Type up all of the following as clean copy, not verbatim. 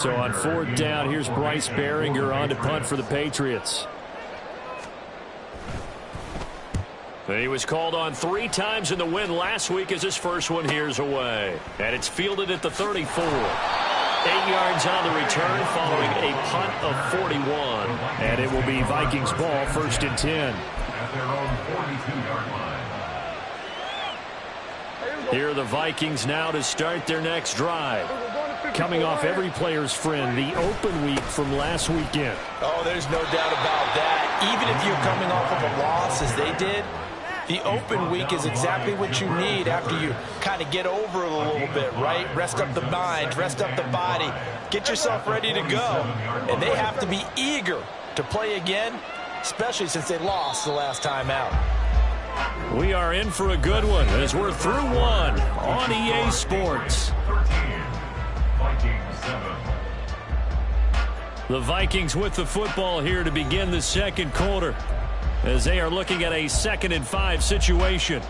So on fourth down, here's Bryce Baringer on to punt for the Patriots. He was called on 3 times in the win last week as his first one here's away. And it's fielded at the 34. 8 yards on the return following a punt of 41. And it will be Vikings ball, 1st and 10. At their own 42-yard line. Here are the Vikings now to start their next drive. Coming off every player's friend, the open week from last weekend. Oh, there's no doubt about that. Even if you're coming off of a loss as they did, the open week is exactly what you need after you kind of get over it a little bit, right? Rest up the mind, rest up the body, get yourself ready to go. And they have to be eager to play again, especially since they lost the last time out. We are in for a good one as we're through one on EA Sports. 13, Vikings 7. The Vikings with the football here to begin the second quarter as they are looking at a 2nd and 5 situation.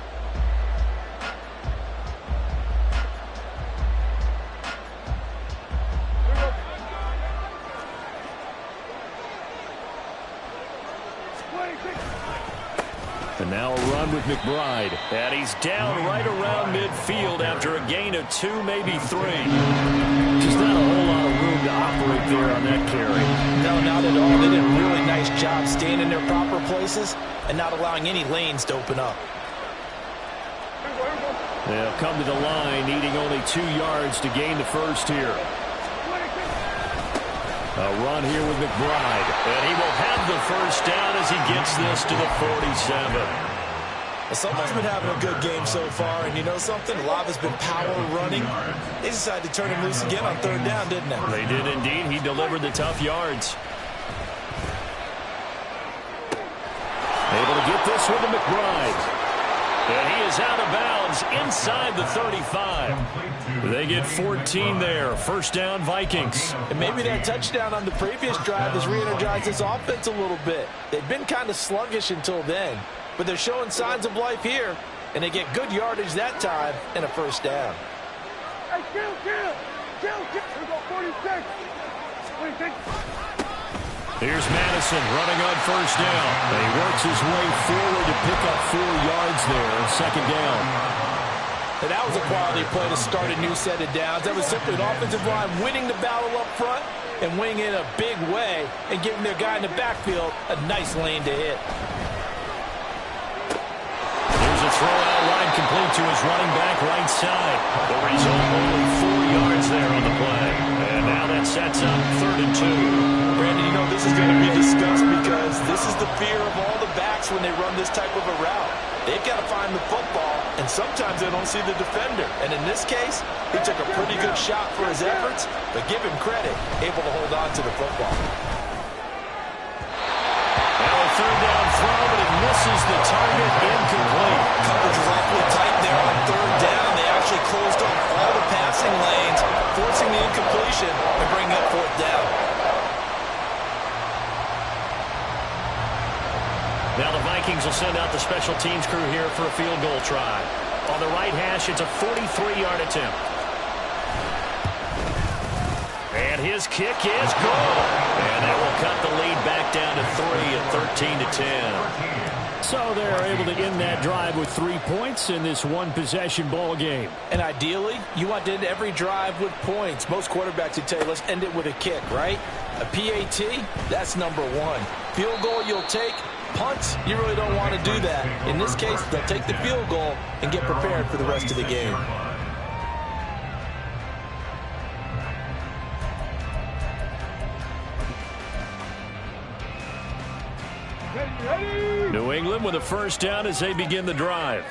And now a run with McBride. And he's down right around midfield after a gain of 2, maybe 3. Just not a whole lot of room to operate there on that carry. No, not at all. They did a really nice job staying in their proper places and not allowing any lanes to open up. They'll come to the line, needing only 2 yards to gain the first here. A run here with McBride. And he will have the first down as he gets this to the 47. Someone's been having a good game so far, and you know something? A lot has been power running. They decided to turn him loose again on 3rd down, didn't they? They did indeed. He delivered the tough yards. Able to get this with the McBride. And he is out of bounds inside the 35. They get 14 there. First down, Vikings. And maybe that touchdown on the previous drive has re-energized this offense a little bit. They've been kind of sluggish until then, but they're showing signs of life here, and they get good yardage that time and a first down. Hey, kill. Here we go, 46. 46. Here's Madison running on first down. And he works his way forward to pick up 4 yards there. 2nd down. And that was a quality play to start a new set of downs. That was simply an offensive line winning the battle up front and winning in a big way and giving their guy in the backfield a nice lane to hit. Here's a throw out line complete to his running back right side. The result, only 4 yards there on the play. And now that sets up 3rd and 2. Brandon, you know this is going to be discussed because this is the fear of all the backs when they run this type of a route. They've got to find the football, and sometimes they don't see the defender. And in this case, he took a pretty good shot for his efforts, but give him credit, able to hold on to the football. Now a 3rd down throw, but it misses the target, incomplete. Coverage is awfully tight there on 3rd down. They actually closed off all the passing lanes, forcing the incompletion and bringing up 4th down. Now the Vikings will send out the special teams crew here for a field goal try. On the right hash, it's a 43-yard attempt. And his kick is good. And that will cut the lead back down to 3 at 13-10. So they're able to end that drive with 3 points in this one-possession ball game. And ideally, you want to end every drive with points. Most quarterbacks would tell you, let's end it with a kick, right? A PAT, that's number 1. Field goal you'll take. Punts, you really don't want to do that. In this case, they'll take the field goal and get prepared for the rest of the game. New England with a first down as they begin the drive.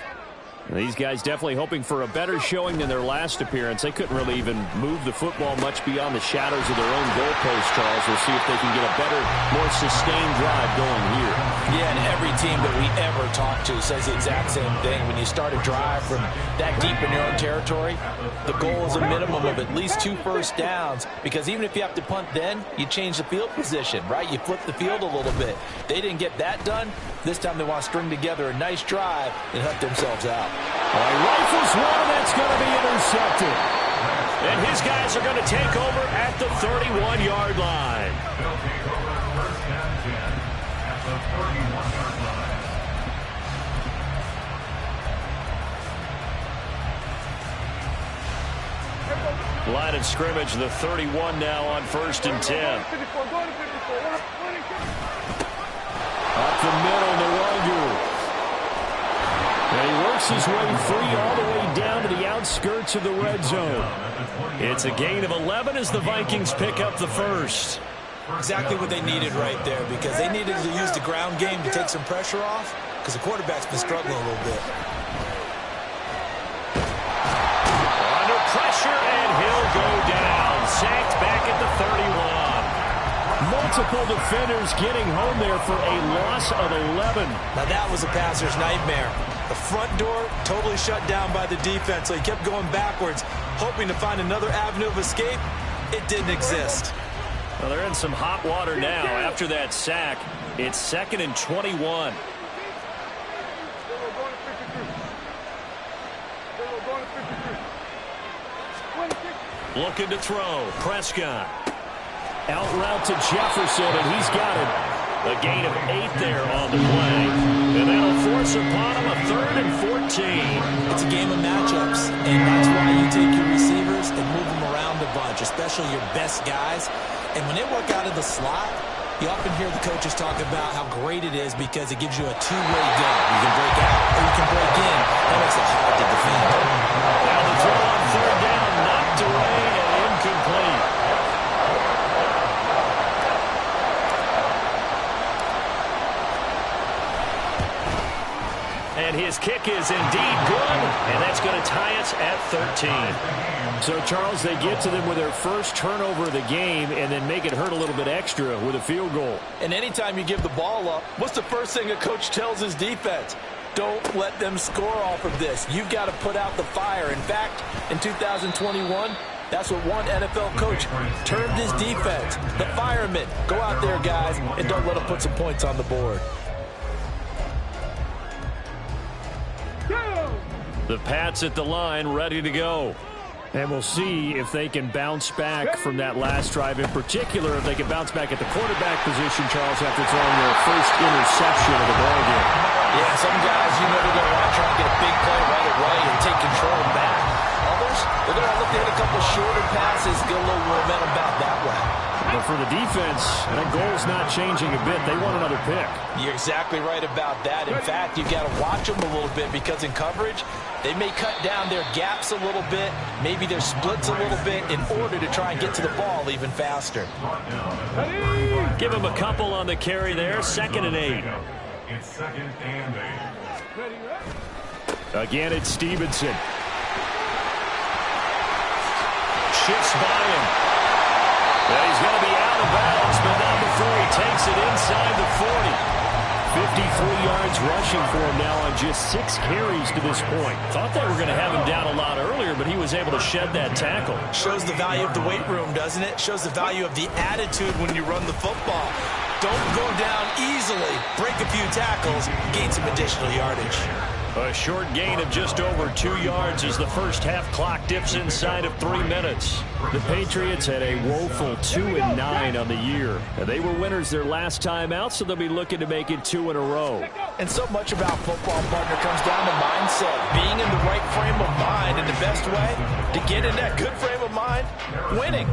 These guys definitely hoping for a better showing than their last appearance. They couldn't really even move the football much beyond the shadows of their own goalpost, Charles. We'll see if they can get a better, more sustained drive going here. Yeah, and every team that we ever talk to says the exact same thing. When you start a drive from that deep in your own territory, the goal is a minimum of at least 2 first downs, because even if you have to punt then, you change the field position, right? You flip the field a little bit. They didn't get that done. This time they want to string together a nice drive and hunt themselves out. Rifles one, that's going to be intercepted. And his guys are going to take over at the 31-yard line. They'll take over first and 10 at the 31-yard line. Line of scrimmage, the 31 now on first and 10. Go to 54, go to 54. Up the middle, Nwangu. And he works his way free all the way down to the outskirts of the red zone. It's a gain of 11 as the Vikings pick up the first. Exactly what they needed right there, because they needed to use the ground game to take some pressure off, because the quarterback's been struggling a little bit. Under pressure, and he'll go down. Sacked back at the 31. Multiple defenders getting home there for a loss of 11. Now that was a passer's nightmare. The front door totally shut down by the defense, so he kept going backwards, hoping to find another avenue of escape. It didn't exist. Well, they're in some hot water now after that sack. It's 2nd and 21. Looking to throw. Prescott. Out route to Jefferson, and he's got it. A gain of 8 there on the play. And that'll force upon him a 3rd and 14. It's a game of matchups, and that's why you take your receivers and move them around a bunch, especially your best guys. And when they work out of the slot, you often hear the coaches talk about how great it is because it gives you a two-way go. You can break out or you can break in. That makes it hard to defend. Now the throw on 3rd down, knocked away and incomplete. And his kick is indeed good, and that's going to tie us at 13. So, Charles, they get to them with their first turnover of the game and then make it hurt a little bit extra with a field goal. And anytime you give the ball up, what's the first thing a coach tells his defense? Don't let them score off of this. You've got to put out the fire. In fact, in 2021, that's what one NFL coach termed his defense. The firemen. Go out there, guys, and don't let them put some points on the board. The Pats at the line, ready to go. And we'll see if they can bounce back from that last drive. In particular, if they can bounce back at the quarterback position, Charles, after throwing their first interception of the ballgame. Yeah, some guys, they're going to want to try and get a big play right away and take control back. Others, they're going to look to hit a couple shorter passes, get a little momentum back that way. But for the defense, that goal's not changing a bit. They want another pick. You're exactly right about that. In fact, you've got to watch them a little bit because in coverage, they may cut down their gaps a little bit, maybe their splits a little bit in order to try and get to the ball even faster. Give him a couple on the carry there. 2nd and 8. It's 2nd and 8. Again, it's Stevenson. Shifts by him. Well, he's going to be out of bounds, but not before he takes it inside the 40. 53 yards rushing for him now on just 6 carries to this point. Thought they were going to have him down a lot earlier, but he was able to shed that tackle. Shows the value of the weight room, doesn't it? Shows the value of the attitude when you run the football. Don't go down easily. Break a few tackles, gain some additional yardage. A short gain of just over 2 yards as the first half clock dips inside of 3 minutes. The Patriots had a woeful 2-9 on the year. They were winners their last time out, so they'll be looking to make it 2 in a row. And so much about football, partner, comes down to mindset. Being in the right frame of mind, and the best way to get in that good frame of mind, winning.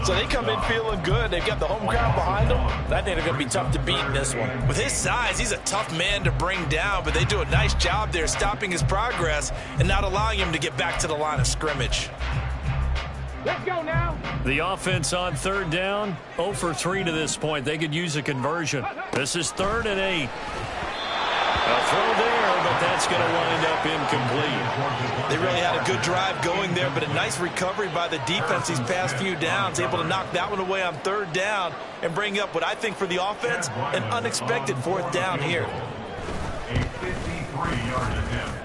So they come in feeling good. They've got the home crowd behind them. I think they're going to be tough to beat in this one. With his size, he's a tough man to bring down, but they do a nice job there stopping his progress and not allowing him to get back to the line of scrimmage. Let's go now. The offense on 3rd down, 0 for 3 to this point. They could use a conversion. This is 3rd and 8. A throw there, but that's going to wind up incomplete. They really had a good drive going there, but a nice recovery by the defense these past few downs, able to knock that one away on 3rd down and bring up what I think for the offense, an unexpected 4th down here. A 53-yard attempt.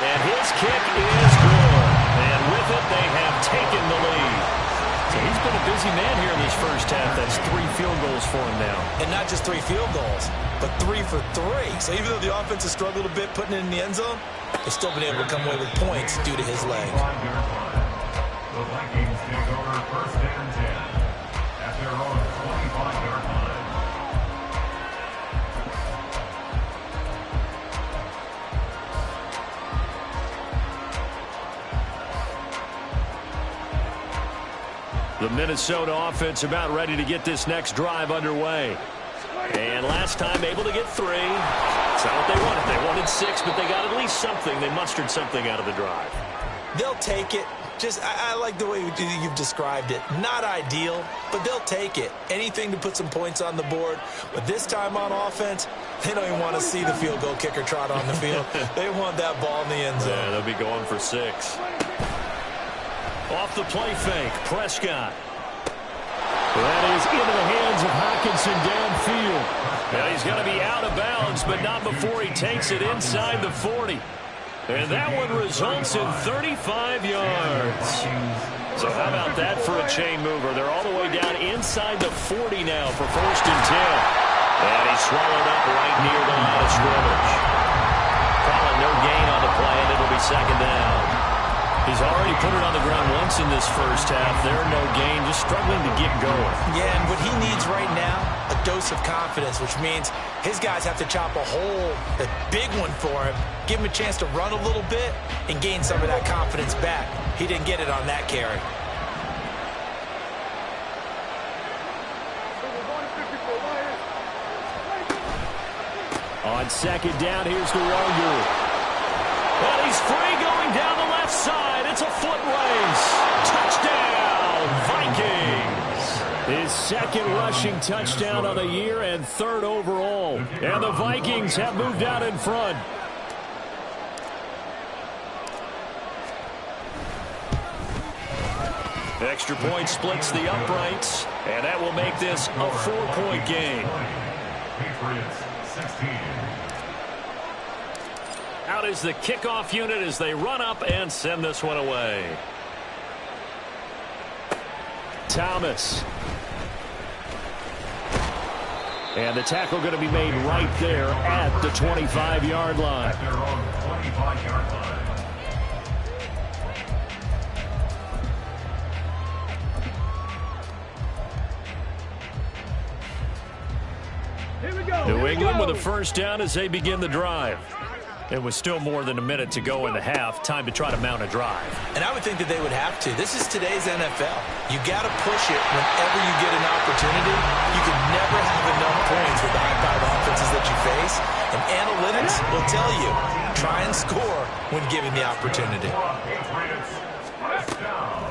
And his kick is good. And with it, they have taken the lead. So he's been a busy man here in this first half. That's 3 field goals for him now. And not just 3 field goals, but 3 for 3. So even though the offense has struggled a bit putting it in the end zone, they've still been able to come away with points due to his leg. The The Vikings take over first and 10 at their own 25-yard line. The Minnesota offense about ready to get this next drive underway. And last time able to get 3. That's not what they wanted. They wanted 6, but they got at least something. They mustered something out of the drive. They'll take it. I like the way you've described it. Not ideal, but they'll take it. Anything to put some points on the board. But this time on offense, they don't even want to see the field goal kicker trot on the field. They want that ball in the end zone. Yeah, they'll be going for 6. Off the play fake, Prescott. That is into the hands of Hockenson downfield. Now he's going to be out of bounds, but not before he takes it inside the 40. And that one results in 35 yards. So how about that for a chain mover? They're all the way down inside the 40 now for first and 10. And he's swallowed up right near the line of scrimmage. Calling no gain on the play, and it'll be second down. He's already put it on the ground once in this first half. They're no gain, just struggling to get going. Yeah, and what he needs right now, a dose of confidence, which means his guys have to chop a hole, a big one for him, give him a chance to run a little bit and gain some of that confidence back. He didn't get it on that carry. On second down, here's the Wanger. And he's free going down the left side. It's a foot race. Touchdown, Vikings. His second rushing touchdown of the year and 3rd overall. And the Vikings have moved out in front. Extra point splits the uprights, and that will make this a 4-point game. Patriots 16. Out is the kickoff unit as they run up and send this one away. Thomas. And the tackle going to be made right there at the 25-yard line. At their own 25-yard line. Here we go. New England with a first down as they begin the drive. It was still more than a minute to go in the half. Time to try to mount a drive. And I would think that they would have to. This is today's NFL. You got to push it whenever you get an opportunity. You can never have enough points with the high-powered offenses that you face. And analytics will tell you, try and score when given the opportunity.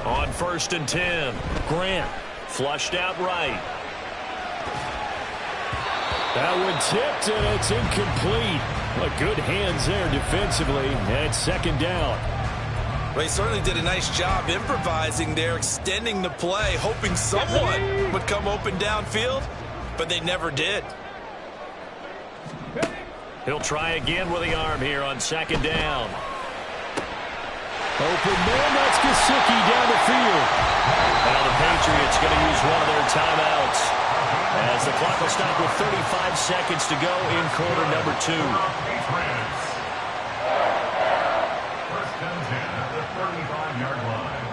On first and 10, Grant flushed out right. That one tipped, and it's incomplete. But good hands there defensively, and it's second down. Well, he certainly did a nice job improvising there, extending the play, hoping someone would come open downfield, but they never did. He'll try again with the arm here on second down. Open man, that's Gesicki down the field. Now the Patriots going to use one of their timeouts as the clock will stop with 35 seconds to go in quarter number 2. First and 10 at the 35-yard line.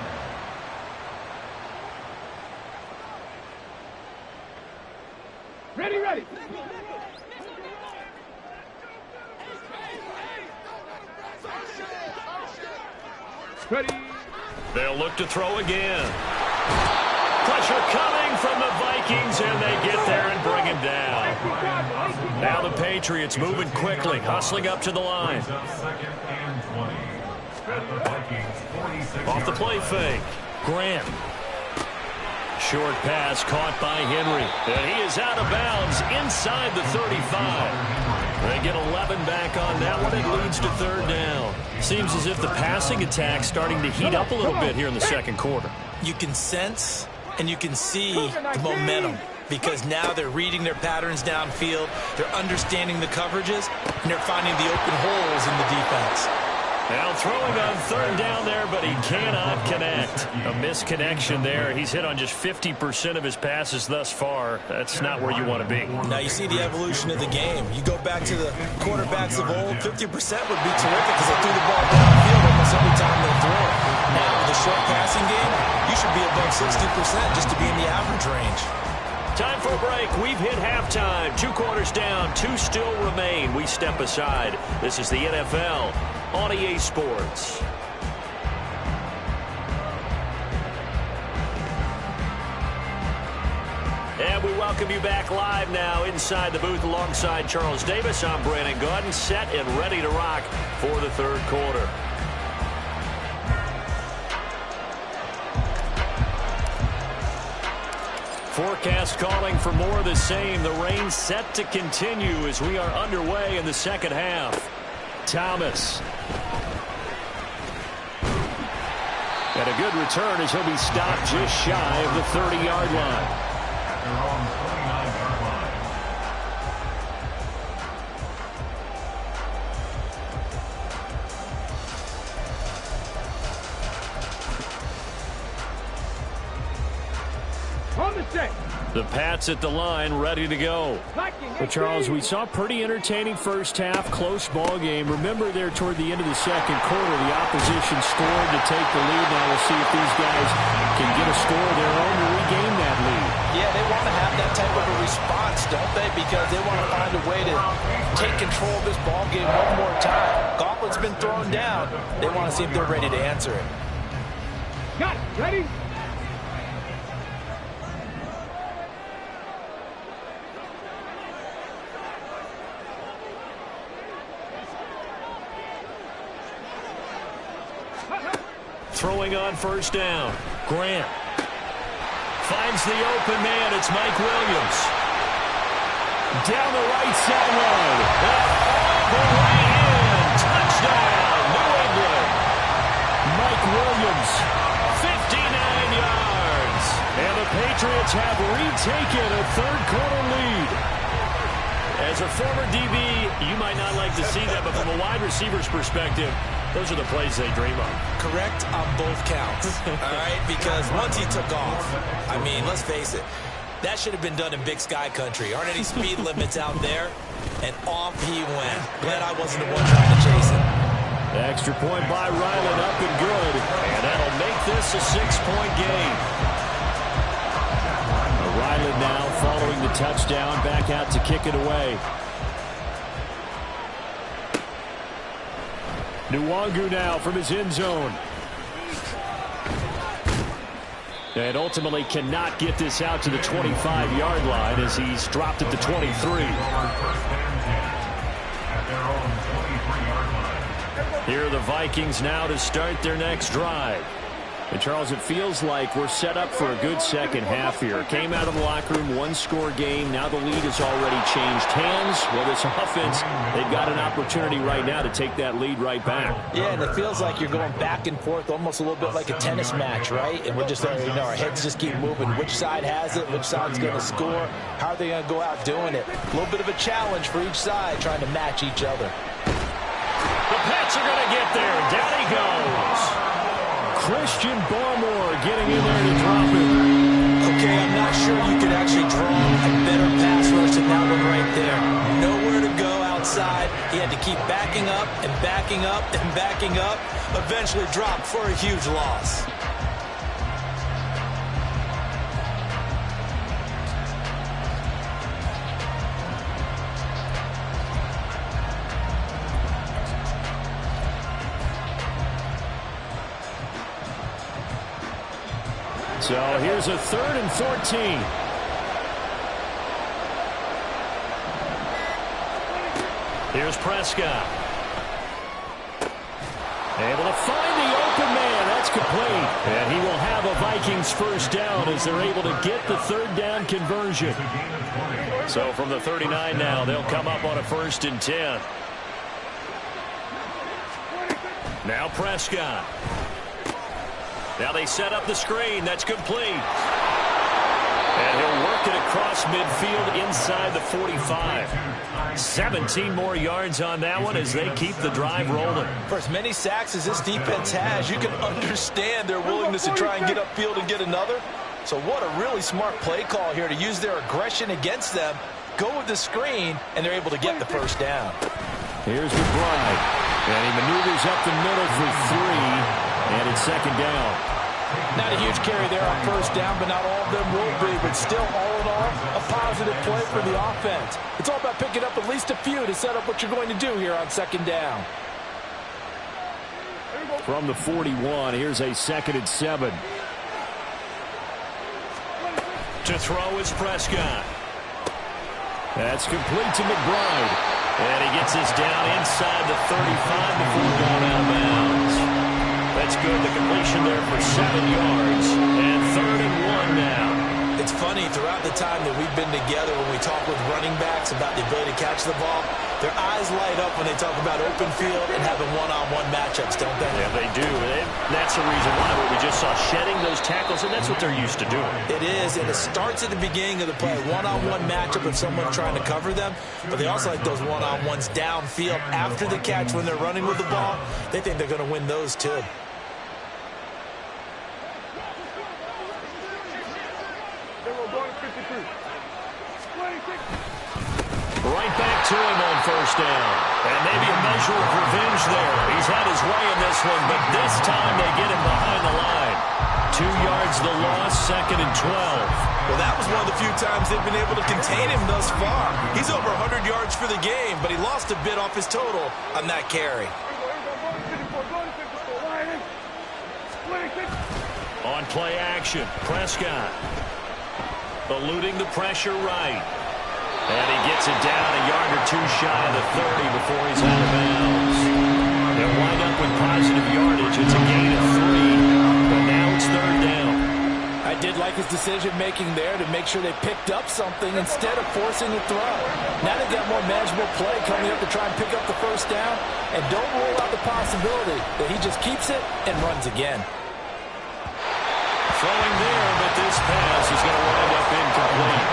Ready, ready. Ready. They'll look to throw again. Pressure coming from the Vikings, and they get there and bring him down. Now the Patriots moving quickly, hustling up to the line. Second and 20 at the Vikings 46. Off the play fake, Grant. Short pass caught by Henry. And he is out of bounds inside the 35. They get 11 back on that one. It leads to third down. Seems as if the passing attack's starting to heat up a little bit here in the second quarter. You can sense and you can see the momentum because now they're reading their patterns downfield, they're understanding the coverages, and they're finding the open holes in the defense. Now throwing on third down there, but he cannot connect. A misconnection there. He's hit on just 50% of his passes thus far. That's not where you want to be. Now you see the evolution of the game. You go back to the quarterbacks of old, 50% would be terrific because they threw the ball downfield almost every time they threw it. Now the short passing game, you should be above 60% just to be in the average range. Time for a break. We've hit halftime. 2 quarters down. 2 still remain. We step aside. This is the NFL on EA Sports. And we welcome you back live now inside the booth alongside Charles Davis. I'm Brandon Gaudin, set and ready to rock for the third quarter. Forecast calling for more of the same. The rain set to continue as we are underway in the second half. Thomas. And a good return as he'll be stopped just shy of the 30-yard line. They're on the 29-yard line. On the set. The Pats at the line, ready to go. But, Charles, we saw pretty entertaining first half, close ball game. Remember there toward the end of the second quarter, the opposition scored to take the lead. Now we'll see if these guys can get a score of their own to regain that lead. Yeah, they want to have that type of a response, don't they? Because they want to find a way to take control of this ball game one more time. Gauntlet's been thrown down. They want to see if they're ready to answer it. Got it. Ready? Throwing on first down. Grant finds the open man. It's Mike Williams. Down the right sideline. The right hand. Touchdown, New England. Mike Williams, 59 yards. And the Patriots have retaken a third-quarter lead. As a former DB, you might not like to see that, but from a wide receiver's perspective, those are the plays they dream of. Correct on both counts, all right? Because once he took off, I mean, let's face it, that should have been done in Big Sky country. Aren't any speed limits out there? And off he went. Glad I wasn't the one trying to chase him. The extra point by Ryland up and good. And that'll make this a 6-point game. Ryland now following the touchdown, back out to kick it away. Nwangu now from his end zone. And ultimately cannot get this out to the 25-yard line as he's dropped at the 23. Here are the Vikings now to start their next drive. And, Charles, it feels like we're set up for a good second half here. Came out of the locker room, one-score game. Now the lead has already changed hands. Well, this offense, they've got an opportunity right now to take that lead right back. Yeah, and it feels like you're going back and forth, almost a little bit like a tennis match, right? And we're just, our heads just keep moving. Which side has it? Which side's going to score? How are they going to go out doing it? A little bit of a challenge for each side, trying to match each other. The Pats are going to get there. Down he goes. Christian Barmore getting in there to drop it. Okay, I'm not sure you could actually draw a better pass rush than that one right there. Nowhere to go outside. He had to keep backing up and backing up and backing up. Eventually dropped for a huge loss. So here's a 3rd and 14. Here's Prescott. Able to find the open man. That's complete. And he will have a Vikings first down as they're able to get the third down conversion. So from the 39 now, they'll come up on a 1st and 10. Now Prescott. Now they set up the screen. That's complete. And he'll work it across midfield inside the 45. 17 more yards on that one as they keep the drive rolling. For as many sacks as this defense has, you can understand their willingness to try and get upfield and get another. So what a really smart play call here to use their aggression against them, go with the screen, and they're able to get the first down. Here's McBride. And he maneuvers up the middle for 3. And it's second down. Not a huge carry there on first down, but not all of them will be. But still, all in all, a positive play for the offense. It's all about picking up at least a few to set up what you're going to do here on second down. From the 41, here's a 2nd and 7. To throw is Prescott. That's complete to McBride. And he gets us down inside the 35 before going out of bounds. That's good. The completion there for 7 yards. And 3rd and 1 now. It's funny, throughout the time that we've been together, when we talk with running backs about the ability to catch the ball, their eyes light up when they talk about open field and having one-on-one matchups, don't they? Yeah, they do. And that's the reason why we just saw shedding those tackles, and that's what they're used to doing. It is, and it starts at the beginning of the play. One-on-one matchup with someone trying to cover them, but they also like those one-on-ones downfield after the catch when they're running with the ball. They think they're going to win those too. Right back to him on first down. And maybe a measure of revenge there. He's had his way in this one, but this time they get him behind the line. 2 yards the loss, 2nd and 12. Well, that was one of the few times they've been able to contain him thus far. He's over 100 yards for the game, but he lost a bit off his total on that carry. On play action, Prescott. Eluding the pressure right. And he gets it down a yard or 2 shy of the 30 before he's out of bounds. They'll wind up with positive yardage. It's a gain of 3, but now it's 3rd down. I did like his decision-making there to make sure they picked up something instead of forcing a throw. Now they've got more manageable play coming up to try and pick up the first down, and don't rule out the possibility that he just keeps it and runs again. Throwing there, but this pass is going to wind up incomplete.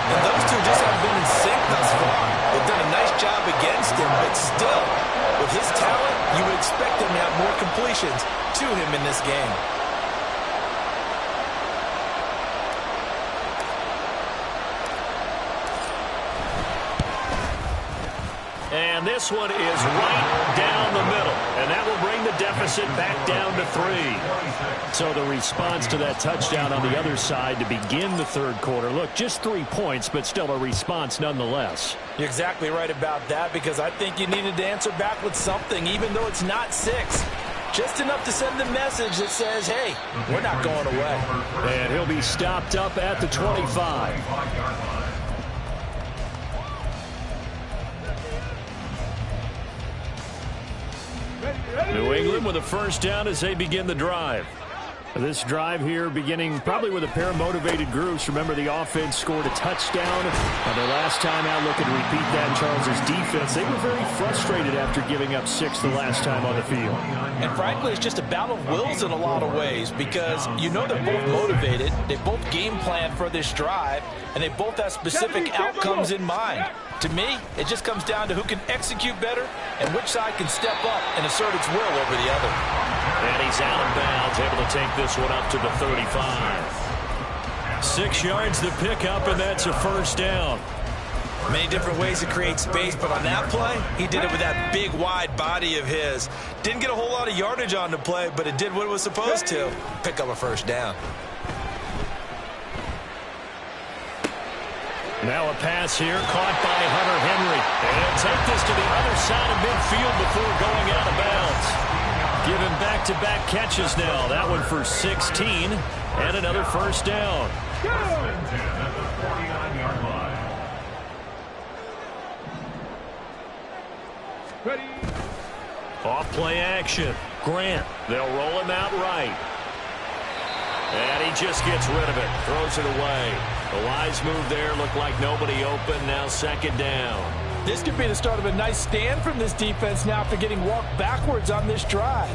And those two just haven't been in sync thus far. They've done a nice job against him, but still, with his talent, you would expect him to have more completions to him in this game. And this one is right down the middle. And that will bring the deficit back down to 3. So the response to that touchdown on the other side to begin the 3rd quarter. Look, just 3 points, but still a response nonetheless. You're exactly right about that, because I think you needed to answer back with something, even though it's not 6. Just enough to send the message that says, hey, we're not going away. And he'll be stopped up at the 25. New England with a first down as they begin the drive. This drive here beginning probably with a pair of motivated groups. Remember, the offense scored a touchdown. Their last time out, looking to repeat that. Charles's defense, they were very frustrated after giving up 6 the last time on the field. And frankly, it's just a battle of wills in a lot of ways, because you know they're both motivated. They both game plan for this drive, and they both have specific outcomes in mind. To me, it just comes down to who can execute better and which side can step up and assert its will over the other. And he's out of bounds, able to take this one up to the 35. 6 yards the pickup, and that's a first down. Many different ways to create space, but on that play, he did it with that big, wide body of his. Didn't get a whole lot of yardage on the play, but it did what it was supposed to. Pick up a first down. Now a pass here, caught by Hunter Henry. And he'll take this to the other side of midfield before going out of bounds. Give him back-to-back catches now. That one for 16, and another first down. Ready. Off play action. Grant. They'll roll him out right. And he just gets rid of it. Throws it away. A wise move there. Looked like nobody open. Now 2nd down. This could be the start of a nice stand from this defense now after getting walked backwards on this drive.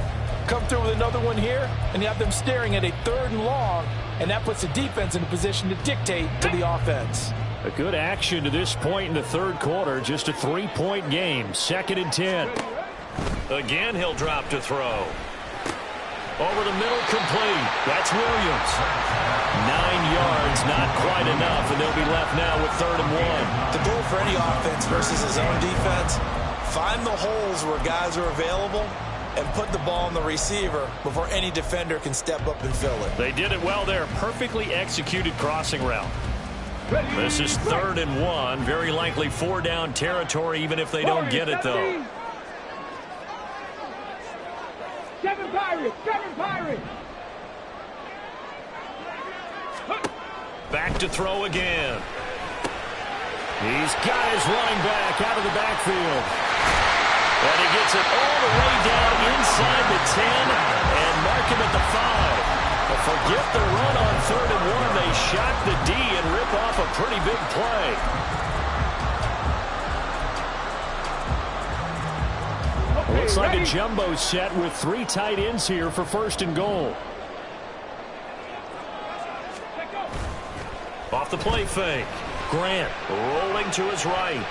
Come through with another one here, and you have them staring at a 3rd and long, and that puts the defense in a position to dictate to the offense. A good action to this point in the 3rd quarter. Just a 3-point game. 2nd and 10. Again, he'll drop to throw. Over the middle, complete. That's Williams. 9 yards, not quite enough, and they'll be left now with 3rd and 1. The goal for any offense versus his own defense, find the holes where guys are available and put the ball on the receiver before any defender can step up and fill it. They did it well there. Perfectly executed crossing route. This is 3rd and 1. Very likely 4-down territory, even if they don't get it, though. Seven Pirates! Back to throw again. He's got his running back out of the backfield. And he gets it all the way down inside the 10 and mark him at the 5. But forget the run on 3rd and 1. They shock the D and rip off a pretty big play. Looks like a jumbo set with 3 tight ends here for 1st and goal. Off the play fake. Grant rolling to his right.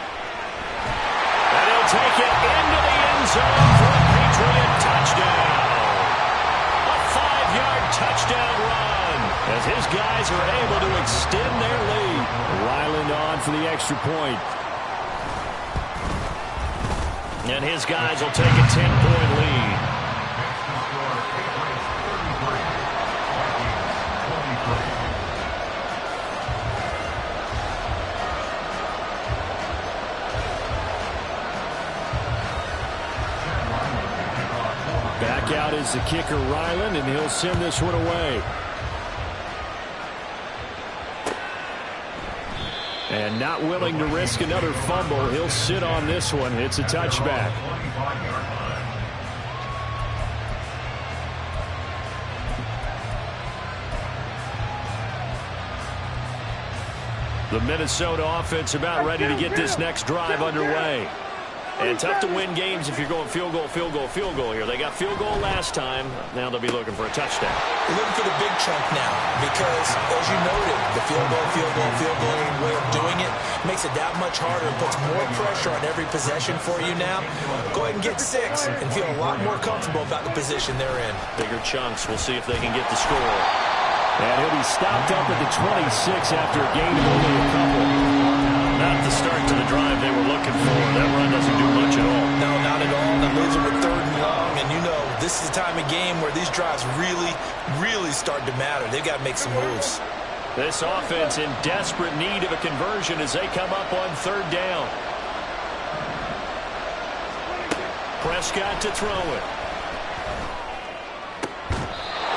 And he'll take it into the end zone for a Patriot touchdown. A 5-yard touchdown run as his guys are able to extend their lead. Ryland on for the extra point. And his guys will take a 10-point lead. Back out is the kicker, Ryland, and he'll send this one away. And not willing to risk another fumble, he'll sit on this one. It's a touchback. The Minnesota offense about ready to get this next drive underway. And tough to win games if you're going field goal here. They got field goal last time. Now they'll be looking for a touchdown. They're looking for the big chunk now because, as you noted, the field goal way of doing it makes it that much harder and puts more pressure on every possession for you now. Go ahead and get 6 and feel a lot more comfortable about the position they're in. Bigger chunks. We'll see if they can get the score. And he'll be stopped up at the 26 after a gain of only a couple. Not the start to the drive they were looking for. That run doesn't do much at all. No, not at all. They're losing with 3rd and long, and you know this is the time of game where these drives really start to matter. They've got to make some moves. This offense in desperate need of a conversion as they come up on 3rd down. Prescott to throw it.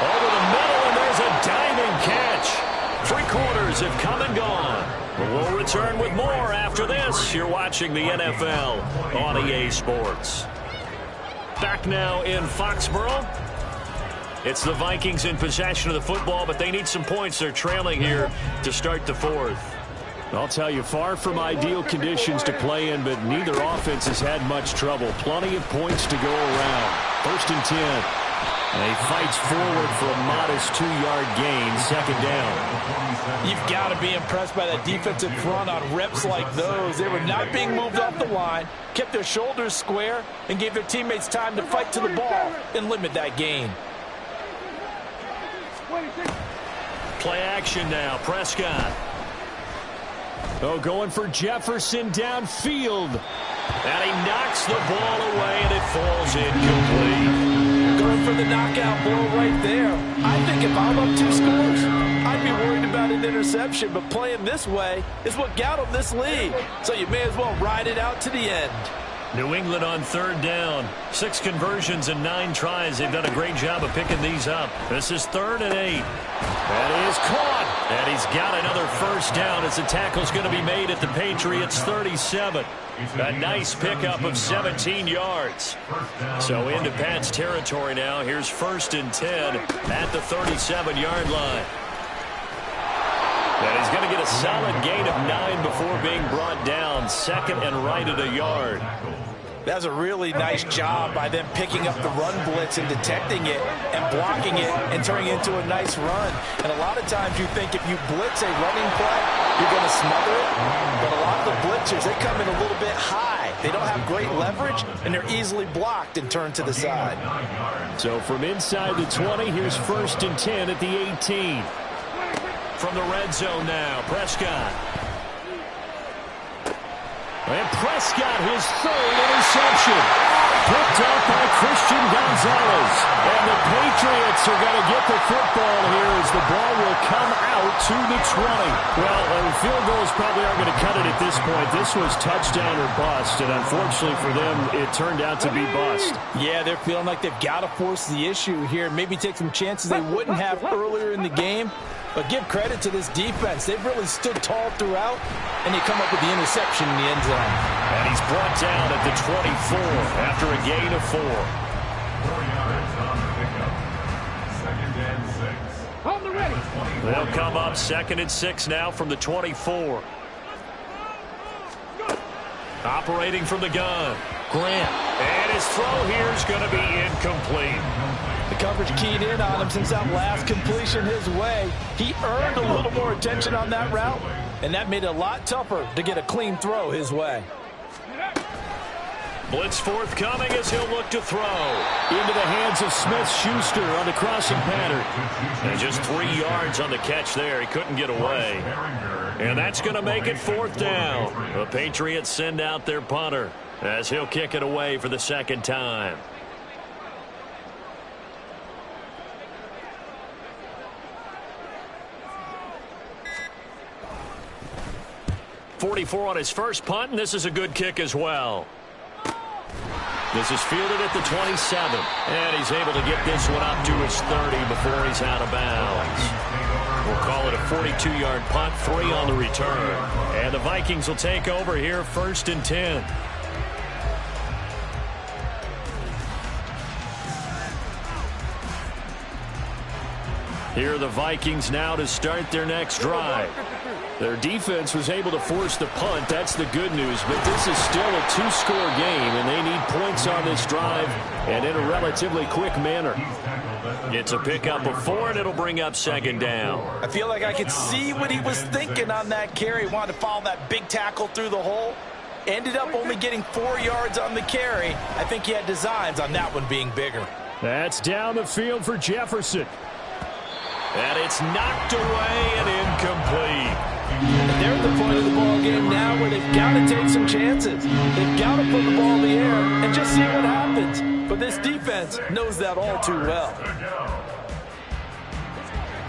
Over the middle, and there's a diving catch. 3 quarters have come and gone. We'll return with more after this. You're watching the NFL on EA Sports. Back now in Foxborough. It's the Vikings in possession of the football, but they need some points. They're trailing here to start the 4th. I'll tell you, far from ideal conditions to play in, but neither offense has had much trouble. Plenty of points to go around. 1st and 10. And he fights forward for a modest 2-yard gain, 2nd down. You've got to be impressed by that defensive front on reps like those. They were not being moved off the line, kept their shoulders square, and gave their teammates time to fight to the ball and limit that gain. Play action now. Prescott. Oh, going for Jefferson downfield. And he knocks the ball away, and it falls incomplete. Going for the knockout blow right there. I think if I'm up 2 scores, I'd be worried about an interception, but playing this way is what got them this lead. So you may as well ride it out to the end. New England on 3rd down. 6 conversions and 9 tries. They've done a great job of picking these up. This is 3rd and 8. That is caught. And he's got another 1st down as the tackle's going to be made at the Patriots 37. A nice pickup of 17 yards. So into Pat's territory now. Here's 1st and 10 at the 37-yard line. And he's going to get a solid gain of 9 before being brought down. 2nd and right at a yard. That's a really nice job by them picking up the run blitz and detecting it and blocking it and turning it into a nice run. And a lot of times you think if you blitz a running play, you're going to smother it. But a lot of the blitzers, they come in a little bit high. They don't have great leverage, and they're easily blocked and turned to the side. So from inside the 20, here's 1st and 10 at the 18. From the red zone now, Prescott. And Prescott, his 3rd interception. Picked up by Christian Gonzalez. And the Patriots are going to get the football here as the ball will come out to the 20. Well, field goals probably aren't going to cut it at this point. This was touchdown or bust, and unfortunately for them, it turned out to be bust. Yeah, they're feeling like they've got to force the issue here, maybe take some chances they wouldn't have earlier in the game. But give credit to this defense. They've really stood tall throughout, and they come up with the interception in the end zone. And he's brought down at the 24 after a gain of 4. 4 yards on the pickup. 2nd and 6. On the ready. They'll come up 2nd and 6 now from the 24. Operating from the gun, Grant. And his throw here is going to be incomplete. The coverage keyed in on him since that last completion his way. He earned a little more attention on that route, and that made it a lot tougher to get a clean throw his way. Blitz forthcoming as he'll look to throw. Into the hands of Smith-Schuster on the crossing pattern. And just 3 yards on the catch there. He couldn't get away. And that's going to make it 4th down. The Patriots send out their punter as he'll kick it away for the 2nd time. .44 on his first punt, and this is a good kick as well. This is fielded at the 27, and he's able to get this one up to his 30 before he's out of bounds. We'll call it a 42-yard punt, 3 on the return. And the Vikings will take over here 1st and 10. Here are the Vikings now to start their next drive. Their defense was able to force the punt. That's the good news. But this is still a 2-score game, and they need points on this drive and in a relatively quick manner. It's a pickup of 4, and it'll bring up 2nd down. I feel like I could see what he was thinking on that carry. Wanted to follow that big tackle through the hole. Ended up only getting 4 yards on the carry. I think he had designs on that one being bigger. That's down the field for Jefferson. And it's knocked away and incomplete. And they're at the point of the ball game now where they've got to take some chances. They've got to put the ball in the air and just see what happens. But this defense knows that all too well.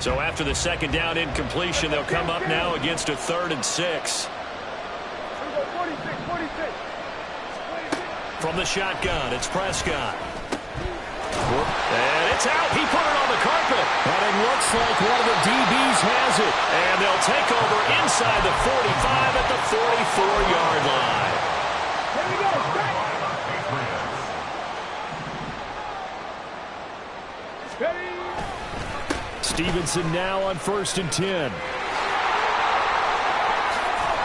So after the 2nd down incompletion, they'll come up now against a 3rd and 6. From the shotgun, it's Prescott. And it's out. He put it on the carpet. And it looks like one of the DBs has it. And they'll take over inside the 45 at the 44-yard line. Here we go. Ready. Stevenson now on 1st and 10.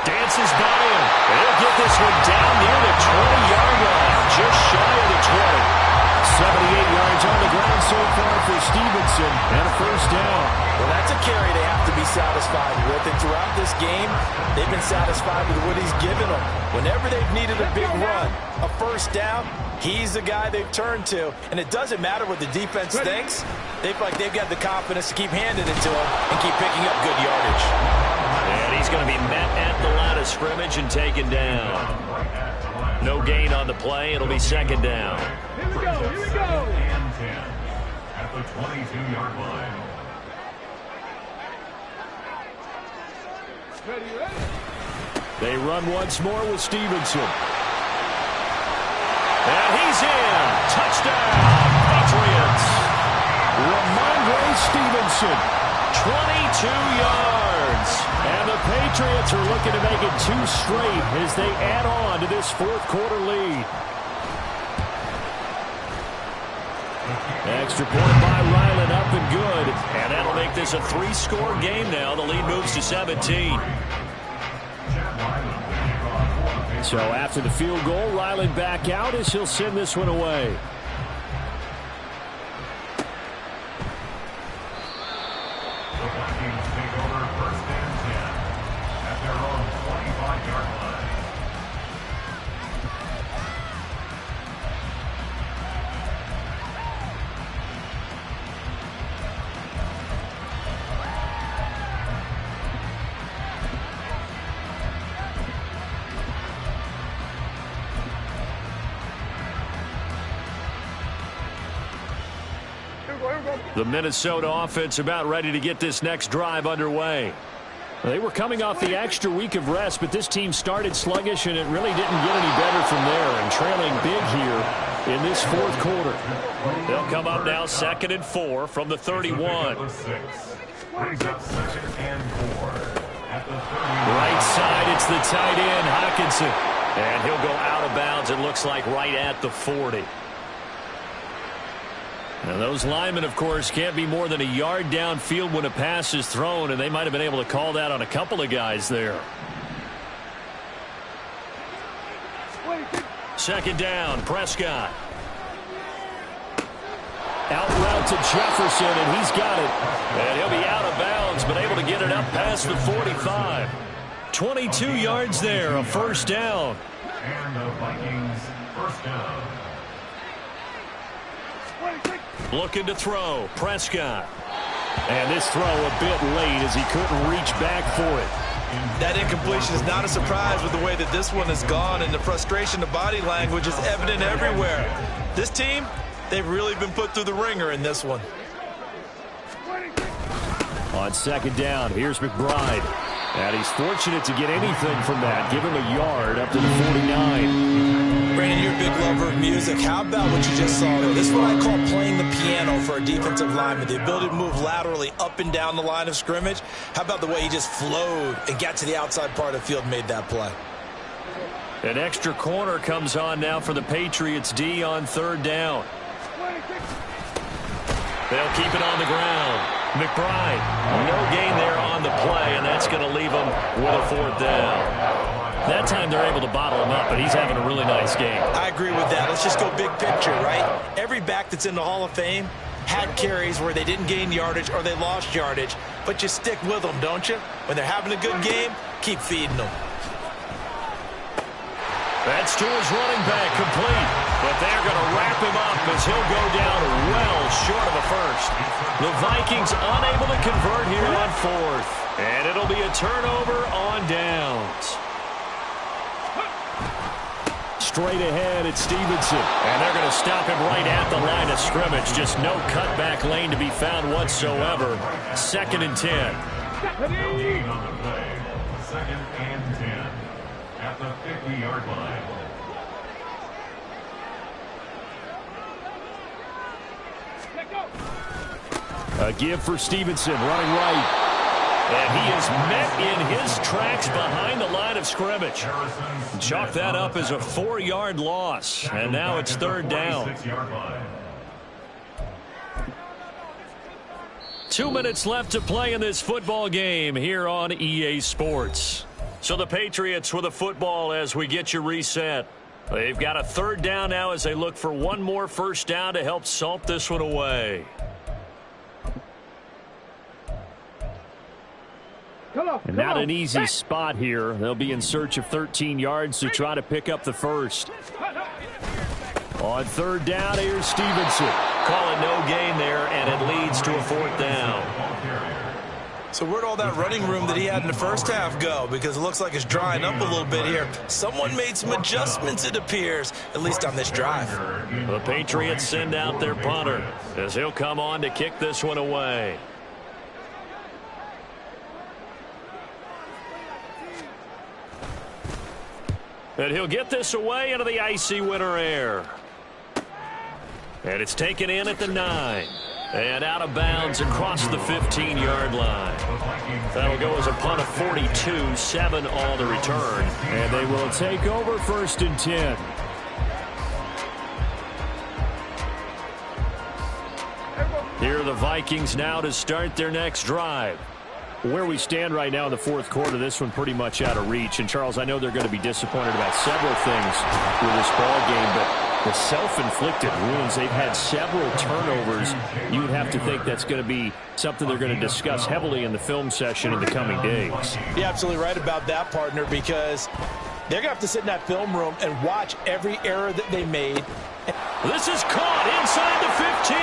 Dances by him. He'll get this one down near the 20-yard line. Just shy of the 20. 78 yards on the ground so far for Stevenson, and a 1st down. Well, that's a carry they have to be satisfied with. And throughout this game, they've been satisfied with what he's given them. Whenever they've needed a big run, a 1st down, he's the guy they've turned to. And it doesn't matter what the defense thinks. They feel like they've got the confidence to keep handing it to him and keep picking up good yardage. And he's going to be met at the line of scrimmage and taken down. No gain on the play. It'll be 2nd down. Here we go. Here we go. And 10 at the 22-yard line. Ready, ready. They run once more with Stevenson. And he's in. Touchdown, Patriots. Ramondre Stevenson. 22 yards. And the Patriots are looking to make it 2 straight as they add on to this 4th quarter lead. Extra point by Ryland, up and good. And that'll make this a 3-score game now. The lead moves to 17. So after the field goal, Ryland back out as he'll send this one away. The Vikings take over 1st and 10 at their own 25-yard line. The Minnesota offense about ready to get this next drive underway. They were coming off the extra week of rest, but this team started sluggish, and it really didn't get any better from there, and trailing big here in this fourth quarter. They'll come up now 2nd and 4 from the 31. Brings up 2nd and 4 at the 30. Right side, it's the tight end, Hockenson. And he'll go out of bounds, it looks like, right at the 40. And those linemen, of course, can't be more than a yard downfield when a pass is thrown, and they might have been able to call that on a couple of guys there. 2nd down, Prescott. Out route to Jefferson, and he's got it. And he'll be out of bounds, but able to get it up past the 45. 22 yards there, a first down. And the Vikings first down. Looking to throw, Prescott. And this throw a bit late as he couldn't reach back for it. That incompletion is not a surprise with the way that this one has gone, and the frustration, the body language is evident everywhere. This team, they've really been put through the ringer in this one. On 2nd down, here's McBride. And he's fortunate to get anything from that. Give him a yard up to the 49. Brandon, you're a big lover of music. How about what you just saw there? This is what I call playing the piano for a defensive lineman. The ability to move laterally up and down the line of scrimmage. How about the way he just flowed and got to the outside part of the field and made that play? An extra corner comes on now for the Patriots D on 3rd down. They'll keep it on the ground. McBride, no gain there on the play, and that's going to leave him with a 4th down. That time they're able to bottle him up, but he's having a really nice game. I agree with that. Let's just go big picture, right? Every back that's in the Hall of Fame had carries where they didn't gain yardage or they lost yardage, but you stick with them, don't you? When they're having a good game, keep feeding them. That's to his running back, complete. But they're going to wrap him up as he'll go down well short of a first. The Vikings unable to convert here on 4th. And it'll be a turnover on downs. Straight ahead, it's Stevenson. And they're going to stop him right at the line of scrimmage. Just no cutback lane to be found whatsoever. 2nd and 10. No gain on the play. 2nd and 10 at the 50-yard line. A give for Stevenson, running right. And he is met in his tracks behind the line of scrimmage. Chalk that up as a 4-yard loss. And now it's 3rd down. 2 minutes left to play in this football game here on EA Sports. So the Patriots with a football as we get you reset. They've got a 3rd down now as they look for one more first down to help salt this one away. And not an easy spot here. They'll be in search of 13 yards to try to pick up the first. On 3rd down, here's Stevenson. Call it no gain there, and it leads to a 4th down. So where'd all that running room that he had in the first half go? Because it looks like it's drying up a little bit here. Someone made some adjustments, it appears, at least on this drive. The Patriots send out their punter as he'll come on to kick this one away. And he'll get this away into the icy winter air. And it's taken in at the 9. And out of bounds across the 15-yard line. That'll go as a punt of 42, 7 on the return. And they will take over 1st and 10. Here are the Vikings now to start their next drive. Where we stand right now in the 4th quarter, this one pretty much out of reach. And, Charles, I know they're going to be disappointed about several things with this ball game, but the self-inflicted wounds, they've had several turnovers. You would have to think that's going to be something they're going to discuss heavily in the film session in the coming days. You're absolutely right about that, partner, because they're going to have to sit in that film room and watch every error that they made. This is caught inside the 15.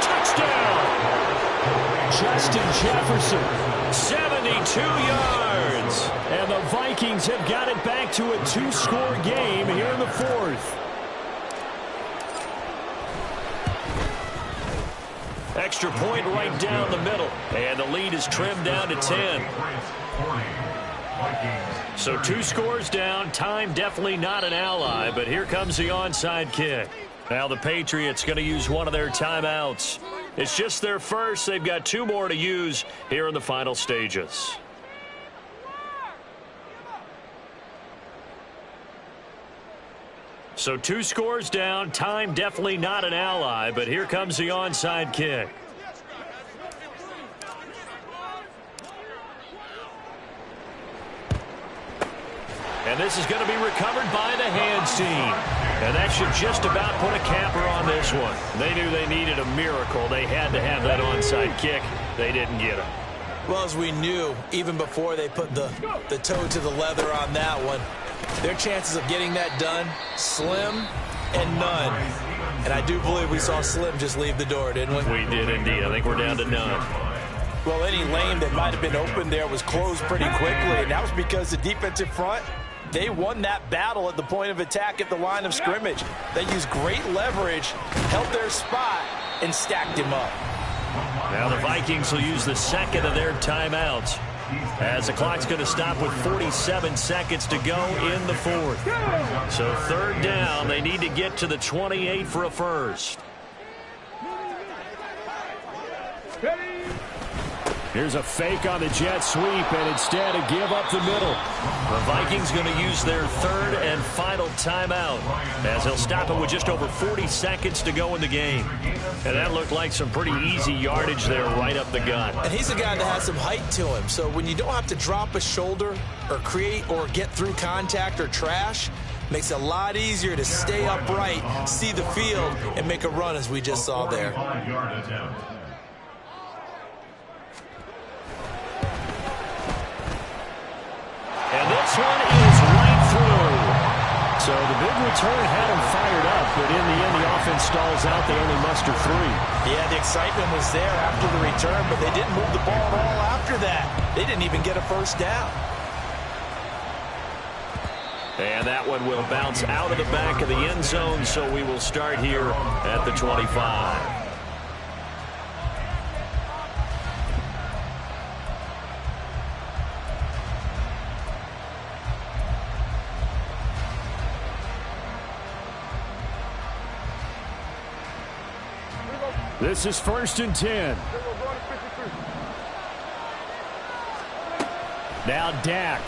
Touchdown. Justin Jefferson. 72 yards. And the Vikings have got it back to a 2-score game here in the 4th. Extra point right down the middle. And the lead is trimmed down to 10. So 2 scores down. Time definitely not an ally, but here comes the onside kick. Now the Patriots going to use one of their timeouts. It's just their first. They've got 2 more to use here in the final stages. So 2 scores down. Time definitely not an ally, but here comes the onside kick. And this is going to be recovered by the hands team. And that should just about put a capper on this one. They knew they needed a miracle. They had to have that onside kick. They didn't get it. Well, as we knew, even before they put the toe to the leather on that one, their chances of getting that done, slim and none. And I do believe we saw Slim just leave the door, didn't we? We did indeed. I think we're down to none. Well, any lane that might have been open there was closed pretty quickly, and that was because the defensive front, they won that battle at the point of attack at the line of scrimmage. They used great leverage, held their spot, and stacked him up. Now the Vikings will use the second of their timeouts as the clock's going to stop with 47 seconds to go in the 4th. So 3rd down, they need to get to the 28 for a first. Here's a fake on the jet sweep, and instead a give up the middle. The Vikings going to use their 3rd and final timeout as they'll stop it with just over 40 seconds to go in the game. And that looked like some pretty easy yardage there right up the gut. And he's a guy that has some height to him, so when you don't have to drop a shoulder or create or get through contact or trash, makes it a lot easier to stay upright, see the field, and make a run as we just saw there. And this one is right through. So the big return had him fired up, but in the end, the offense stalls out. They only muster 3. Yeah, the excitement was there after the return, but they didn't move the ball at all after that. They didn't even get a first down. And that one will bounce out of the back of the end zone, so we will start here at the 25. This is 1st and 10. Now Dak.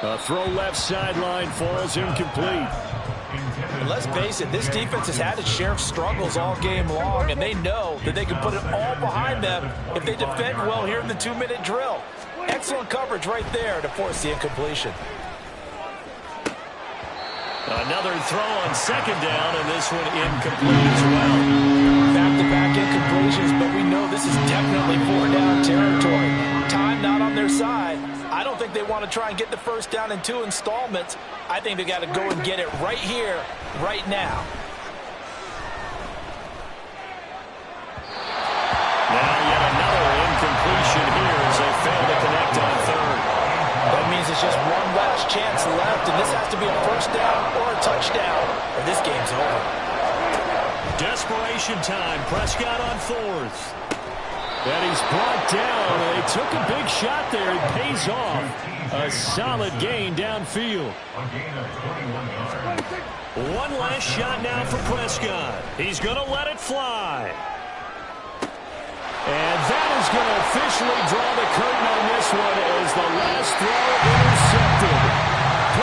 A throw left sideline falls incomplete. And let's face it, this defense has had its share of struggles all game long, and they know that they can put it all behind them if they defend well here in the 2-minute drill. Excellent coverage right there to force the incompletion. Another throw on 2nd down, and this one incomplete as well. Back-to-back incompletions, but we know this is definitely 4-down territory. Time not on their side. I don't think they want to try and get the first down in 2 installments. I think they got to go and get it right here, right now. Now yet another incompletion here as they fail to connect on 3rd. That means it's just one last chance left, and this has to be a first down or a touchdown, or this game's over. Desperation time. Prescott on 4th. And he's brought down. They took a big shot there. It pays off. A solid gain downfield. One last shot now for Prescott. He's going to let it fly. And that is going to officially draw the curtain on this one as the last throw